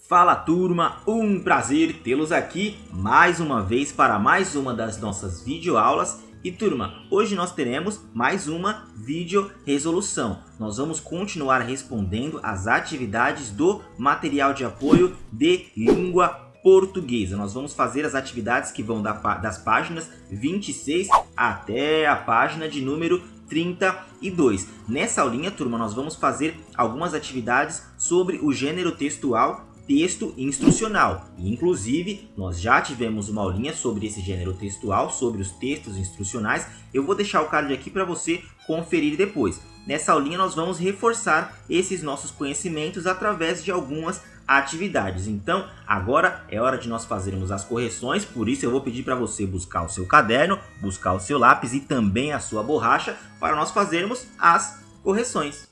Fala turma, um prazer tê-los aqui mais uma vez para mais uma das nossas videoaulas. E turma, hoje nós teremos mais uma vídeo resolução. Nós vamos continuar respondendo as atividades do material de apoio de língua portuguesa. Nós vamos fazer as atividades que vão das páginas 26 até a página de número 32. Nessa aulinha, turma, nós vamos fazer algumas atividades sobre o gênero textual, texto instrucional. E, inclusive, nós já tivemos uma aulinha sobre esse gênero textual, sobre os textos instrucionais. Eu vou deixar o card aqui para você conferir depois. Nessa aulinha nós vamos reforçar esses nossos conhecimentos através de algumas atividades. Então, agora é hora de nós fazermos as correções, por isso eu vou pedir para você buscar o seu caderno, buscar o seu lápis e também a sua borracha para nós fazermos as correções.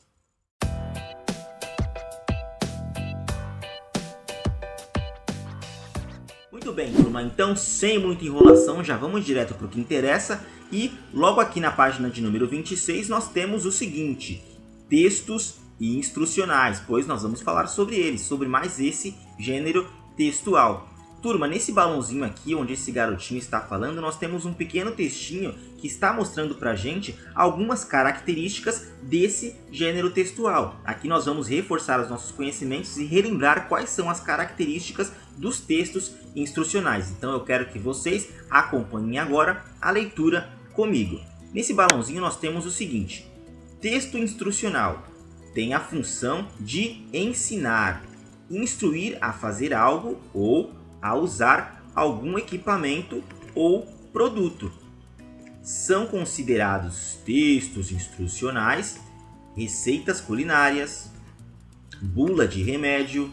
Muito bem, turma, então sem muita enrolação, já vamos direto para o que interessa. E logo aqui na página de número 26 nós temos o seguinte: textos instrucionais, pois nós vamos falar sobre eles, sobre mais esse gênero textual. Turma, nesse balãozinho aqui, onde esse garotinho está falando, nós temos um pequeno textinho que está mostrando pra gente algumas características desse gênero textual. Aqui nós vamos reforçar os nossos conhecimentos e relembrar quais são as características dos textos instrucionais. Então eu quero que vocês acompanhem agora a leitura comigo. Nesse balãozinho nós temos o seguinte: texto instrucional tem a função de ensinar, instruir a fazer algo ou a usar algum equipamento ou produto. São considerados textos instrucionais, receitas culinárias, bula de remédio,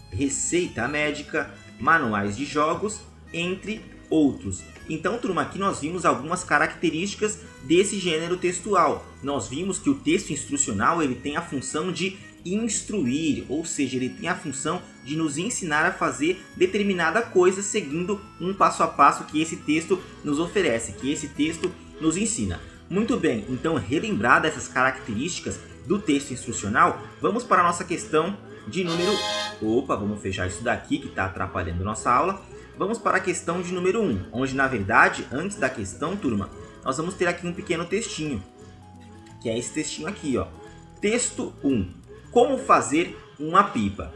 receita médica, manuais de jogos, entre outros. Então, turma, aqui nós vimos algumas características desse gênero textual. Nós vimos que o texto instrucional ele tem a função de instruir, ou seja, ele tem a função de nos ensinar a fazer determinada coisa seguindo um passo a passo que esse texto nos oferece, que esse texto nos ensina. Muito bem, então relembrada essas características do texto instrucional, vamos para a nossa questão de número... vamos fechar isso daqui que está atrapalhando nossa aula. Vamos para a questão de número 1, onde na verdade, antes da questão, turma, nós vamos ter aqui um pequeno textinho, que é esse textinho aqui, ó. Texto 1. Como fazer uma pipa?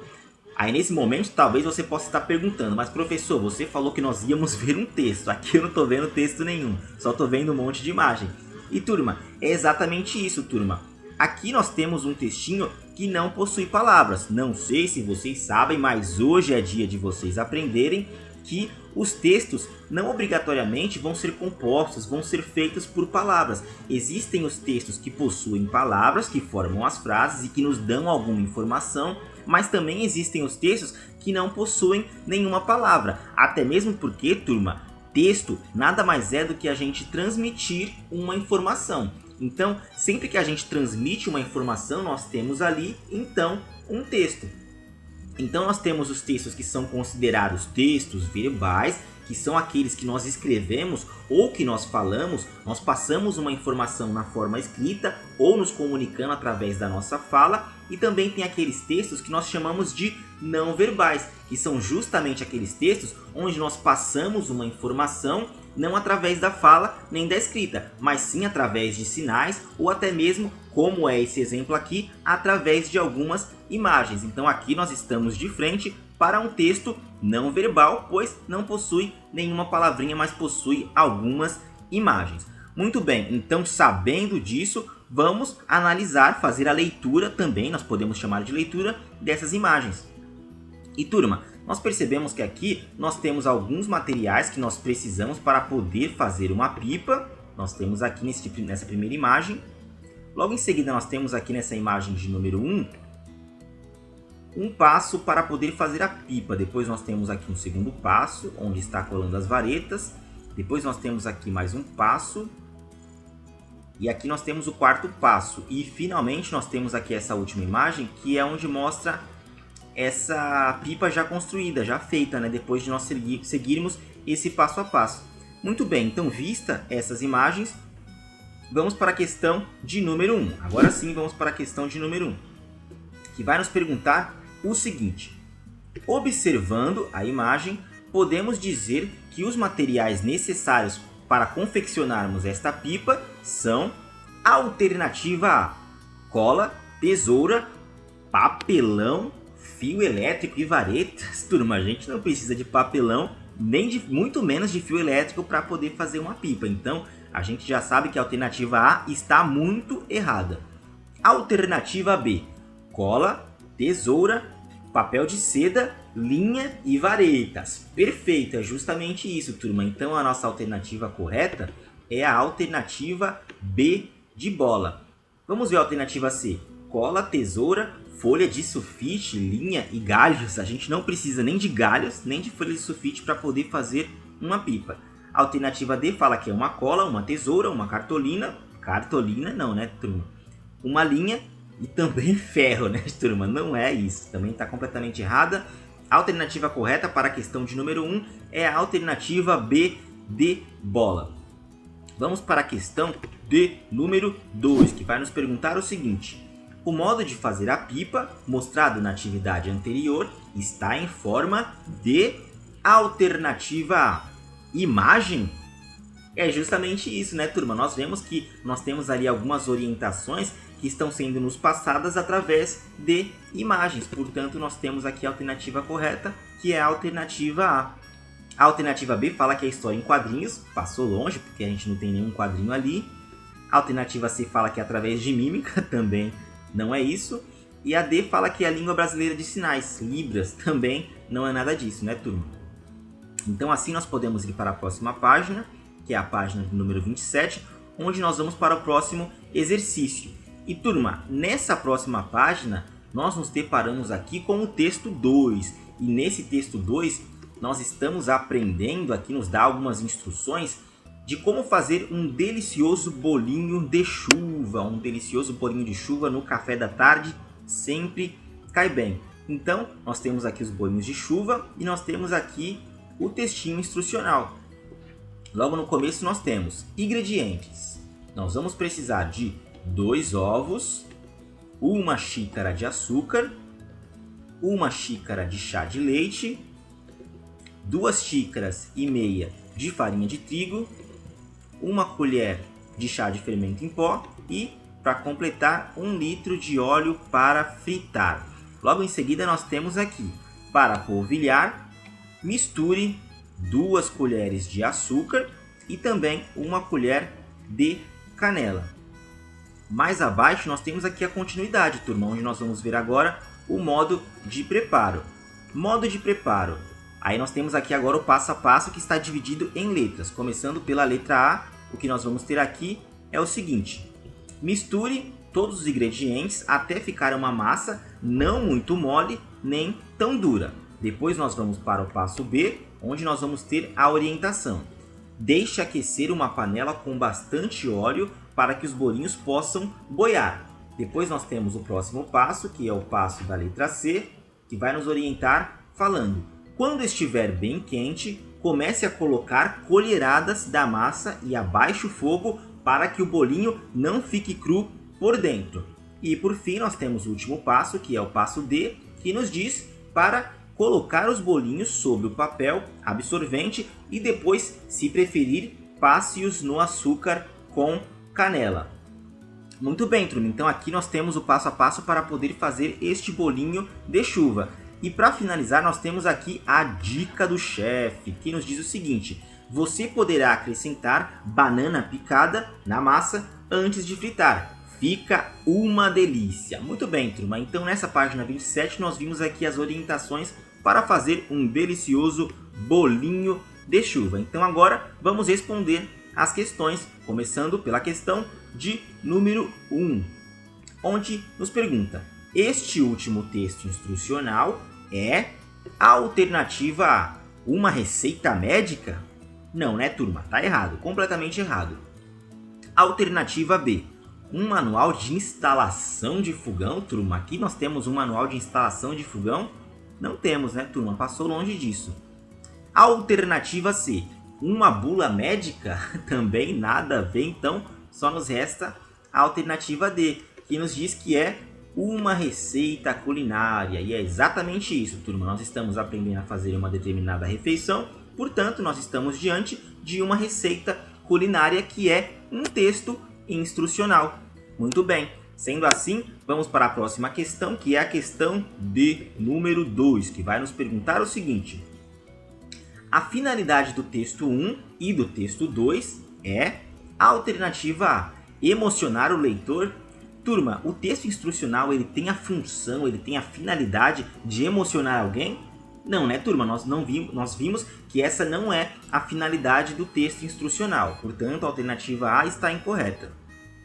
Aí nesse momento talvez você possa estar perguntando: mas professor, você falou que nós íamos ver um texto. Aqui eu não estou vendo texto nenhum, só estou vendo um monte de imagem. E turma, é exatamente isso, turma. Aqui nós temos um textinho que não possui palavras. Não sei se vocês sabem, mas hoje é dia de vocês aprenderem que os textos não obrigatoriamente vão ser compostos, vão ser feitos por palavras. Existem os textos que possuem palavras, que formam as frases e que nos dão alguma informação, mas também existem os textos que não possuem nenhuma palavra. Até mesmo porque, turma, texto nada mais é do que a gente transmitir uma informação. Então, sempre que a gente transmite uma informação, nós temos ali, então, um texto. Então nós temos os textos que são considerados textos verbais, que são aqueles que nós escrevemos ou que nós falamos, nós passamos uma informação na forma escrita ou nos comunicando através da nossa fala. E também tem aqueles textos que nós chamamos de não verbais, que são justamente aqueles textos onde nós passamos uma informação não através da fala nem da escrita, mas sim através de sinais ou até mesmo, como é esse exemplo aqui, através de algumas imagens. Então aqui nós estamos de frente para um texto não verbal, pois não possui nenhuma palavrinha, mas possui algumas imagens. Muito bem, então sabendo disso, vamos analisar, fazer a leitura também, nós podemos chamar de leitura dessas imagens. E turma, nós percebemos que aqui nós temos alguns materiais que nós precisamos para poder fazer uma pipa. Nós temos aqui nessa primeira imagem. Logo em seguida nós temos aqui nessa imagem de número 1, um passo para poder fazer a pipa. Depois nós temos aqui um segundo passo, onde está colando as varetas. Depois nós temos aqui mais um passo. E aqui nós temos o quarto passo. E finalmente nós temos aqui essa última imagem, que é onde mostra essa pipa já construída, já feita, né? Depois de nós seguirmos esse passo a passo. Muito bem, então vista essas imagens, vamos para a questão de número 1. Agora sim, vamos para a questão de número 1, que vai nos perguntar o seguinte: Observando a imagem, podemos dizer que os materiais necessários para confeccionarmos esta pipa são: alternativa A, cola, tesoura, papelão, fio elétrico e varetas. Turma, a gente não precisa de papelão, nem de muito menos de fio elétrico para poder fazer uma pipa. Então, a gente já sabe que a alternativa A está muito errada. Alternativa B, cola, tesoura, papel de seda, linha e varetas. Perfeito, é justamente isso, turma. Então, a nossa alternativa correta é a alternativa B de bola. Vamos ver a alternativa C. Cola, tesoura, folha de sulfite, linha e galhos. A gente não precisa nem de galhos, nem de folha de sulfite para poder fazer uma pipa. A alternativa D fala que é uma cola, uma tesoura, uma cartolina. Cartolina não, né, turma? Uma linha e também ferro, né, turma? Não é isso. Também está completamente errada. A alternativa correta para a questão de número 1 é a alternativa B de bola. Vamos para a questão de número 2, que vai nos perguntar o seguinte: o modo de fazer a pipa, mostrado na atividade anterior, está em forma de alternativa A. Imagem? É justamente isso, né, turma? Nós vemos que nós temos ali algumas orientações que estão sendo nos passadas através de imagens. Portanto, nós temos aqui a alternativa correta, que é a alternativa A. A alternativa B fala que é história em quadrinhos, passou longe, porque a gente não tem nenhum quadrinho ali. A alternativa C fala que é através de mímica, também não é isso. E a D fala que é a língua brasileira de sinais, Libras, também não é nada disso, né, turma? Então assim nós podemos ir para a próxima página, que é a página número 27, onde nós vamos para o próximo exercício. E turma, nessa próxima página, nós nos deparamos aqui com o texto 2. E nesse texto 2, nós estamos aprendendo, aqui nos dá algumas instruções de como fazer um delicioso bolinho de chuva. Um delicioso bolinho de chuva no café da tarde sempre cai bem. Então, nós temos aqui os bolinhos de chuva e nós temos aqui o textinho instrucional. Logo no começo nós temos ingredientes. Nós vamos precisar de 2 ovos, 1 xícara de açúcar, 1 xícara de chá de leite, 2 xícaras e meia de farinha de trigo, 1 colher de chá de fermento em pó e, para completar, 1 litro de óleo para fritar. Logo em seguida nós temos aqui, para polvilhar, misture 2 colheres de açúcar e também 1 colher de canela. Mais abaixo nós temos aqui a continuidade, turma, onde nós vamos ver agora o modo de preparo. Modo de preparo. Aí nós temos aqui agora o passo a passo que está dividido em letras. Começando pela letra A, o que nós vamos ter aqui é o seguinte: misture todos os ingredientes até ficar uma massa não muito mole nem tão dura. Depois nós vamos para o passo B, onde nós vamos ter a orientação. Deixe aquecer uma panela com bastante óleo para que os bolinhos possam boiar. Depois nós temos o próximo passo, que é o passo da letra C, que vai nos orientar falando: quando estiver bem quente, comece a colocar colheradas da massa e abaixe o fogo para que o bolinho não fique cru por dentro. E por fim nós temos o último passo, que é o passo D, que nos diz para colocar os bolinhos sobre o papel absorvente e depois, se preferir, passe-os no açúcar com canela. Muito bem, turma, então aqui nós temos o passo a passo para poder fazer este bolinho de chuva. E para finalizar nós temos aqui a dica do chefe, que nos diz o seguinte: você poderá acrescentar banana picada na massa antes de fritar. Fica uma delícia. Muito bem, turma, então nessa página 27 nós vimos aqui as orientações para fazer um delicioso bolinho de chuva. Então agora vamos responder as questões, começando pela questão de número 1, onde nos pergunta: este último texto instrucional é a alternativa A, uma receita médica? Não, né, turma? Tá errado, completamente errado. Alternativa B, um manual de instalação de fogão, turma. Aqui nós temos um manual de instalação de fogão? Não temos, né, turma? Passou longe disso. Alternativa C, uma bula médica? Também nada a ver, então só nos resta a alternativa D, que nos diz que é uma receita culinária. E é exatamente isso, turma. Nós estamos aprendendo a fazer uma determinada refeição, portanto, nós estamos diante de uma receita culinária que é um texto instrucional. Muito bem. Sendo assim, vamos para a próxima questão, que é a questão de número 2, que vai nos perguntar o seguinte: a finalidade do texto 1 e do texto 2 é a alternativa A, emocionar o leitor. Turma, o texto instrucional ele tem a função, ele tem a finalidade de emocionar alguém? Não, né, turma? Nós vimos que essa não é a finalidade do texto instrucional. Portanto, a alternativa A está incorreta.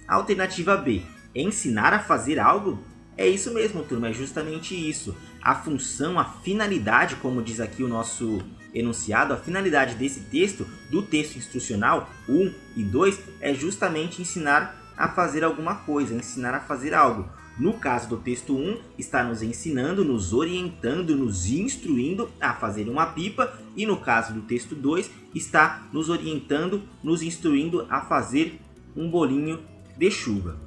A alternativa B, ensinar a fazer algo? É isso mesmo, turma, é justamente isso. A função, a finalidade, como diz aqui o nosso enunciado, a finalidade desse texto, do texto instrucional 1 e 2, é justamente ensinar a fazer alguma coisa, ensinar a fazer algo. No caso do texto 1, está nos ensinando, nos orientando, nos instruindo a fazer uma pipa. E no caso do texto 2, está nos orientando, nos instruindo a fazer um bolinho de chuva.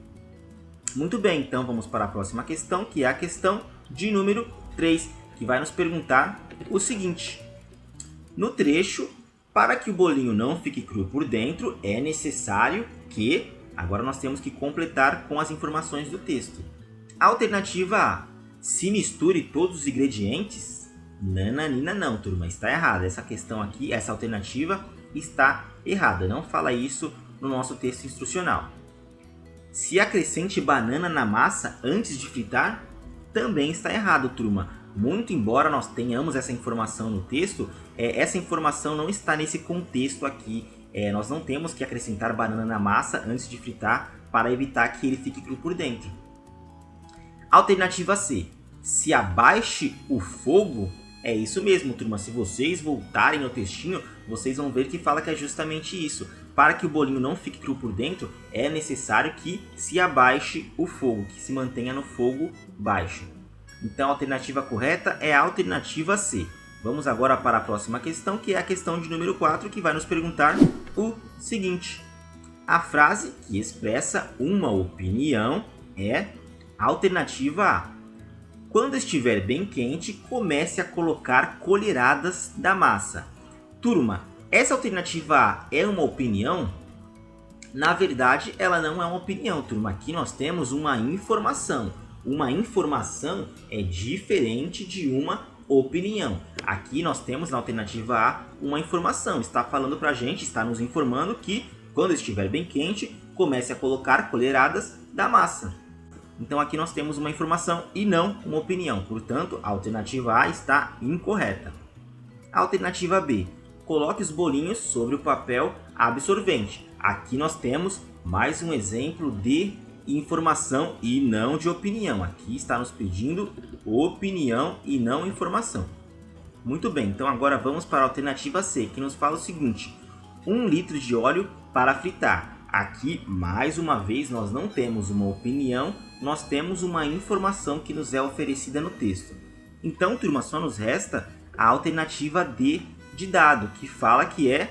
Muito bem, então vamos para a próxima questão, que é a questão de número 3, que vai nos perguntar o seguinte: no trecho, para que o bolinho não fique cru por dentro, é necessário que... Agora nós temos que completar com as informações do texto. Alternativa A, se misture todos os ingredientes? Nananina não, turma, está errada. Essa questão aqui, essa alternativa está errada. Não fala isso no nosso texto instrucional. Se acrescente banana na massa antes de fritar? Também está errado, turma. Muito embora nós tenhamos essa informação no texto, essa informação não está nesse contexto aqui. Nós não temos que acrescentar banana na massa antes de fritar para evitar que ele fique cru por dentro. Alternativa C. Se abaixe o fogo? É isso mesmo, turma. Se vocês voltarem no textinho, vocês vão ver que fala que é justamente isso. Para que o bolinho não fique cru por dentro, é necessário que se abaixe o fogo, que se mantenha no fogo baixo. Então a alternativa correta é a alternativa C. Vamos agora para a próxima questão, que é a questão de número 4, que vai nos perguntar o seguinte: a frase que expressa uma opinião é alternativa A. Quando estiver bem quente, comece a colocar colheradas da massa. Turma, essa alternativa A é uma opinião? Na verdade, ela não é uma opinião, turma. Aqui nós temos uma informação. Uma informação é diferente de uma opinião. Aqui nós temos na alternativa A uma informação. Está falando para a gente, está nos informando que quando estiver bem quente, comece a colocar colheradas da massa. Então aqui nós temos uma informação e não uma opinião. Portanto, a alternativa A está incorreta. A alternativa B. Coloque os bolinhos sobre o papel absorvente. Aqui nós temos mais um exemplo de informação e não de opinião. Aqui está nos pedindo opinião e não informação. Muito bem, então agora vamos para a alternativa C, que nos fala o seguinte: 1 litro de óleo para fritar. Aqui, mais uma vez, nós não temos uma opinião, nós temos uma informação que nos é oferecida no texto. Então, turma, só nos resta a alternativa D de dado, que fala que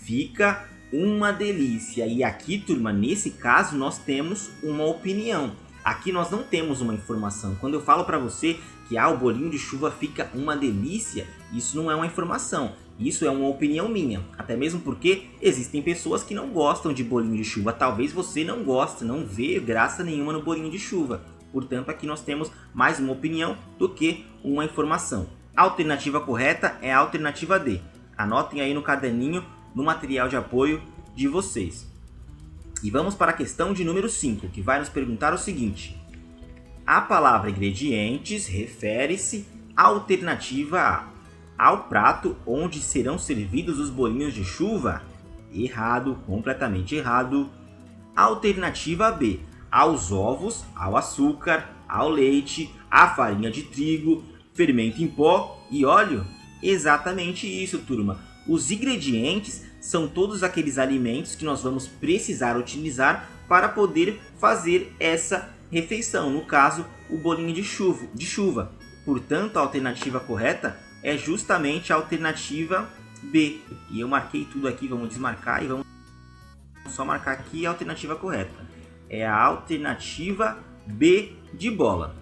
fica uma delícia. E aqui, turma, nesse caso, nós temos uma opinião. Aqui nós não temos uma informação. Quando eu falo para você que o bolinho de chuva fica uma delícia, isso não é uma informação. Isso é uma opinião minha. Até mesmo porque existem pessoas que não gostam de bolinho de chuva. Talvez você não goste, não vê graça nenhuma no bolinho de chuva. Portanto, aqui nós temos mais uma opinião do que uma informação. A alternativa correta é a alternativa D. Anotem aí no caderninho, no material de apoio de vocês. E vamos para a questão de número 5, que vai nos perguntar o seguinte: a palavra ingredientes refere-se à alternativa A, ao prato onde serão servidos os bolinhos de chuva? Errado, completamente errado. Alternativa B, aos ovos, ao açúcar, ao leite, à farinha de trigo, fermento em pó e óleo? Exatamente isso, turma. Os ingredientes são todos aqueles alimentos que nós vamos precisar utilizar para poder fazer essa refeição, no caso, o bolinho de chuva. Portanto, a alternativa correta é justamente a alternativa B. E eu marquei tudo aqui, vamos desmarcar e vamos só marcar aqui a alternativa correta. É a alternativa B de bola.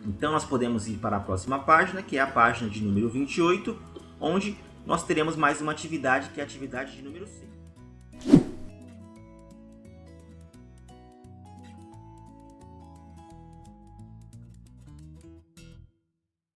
Então nós podemos ir para a próxima página, que é a página de número 28, onde nós teremos mais uma atividade, que é a atividade de número 6.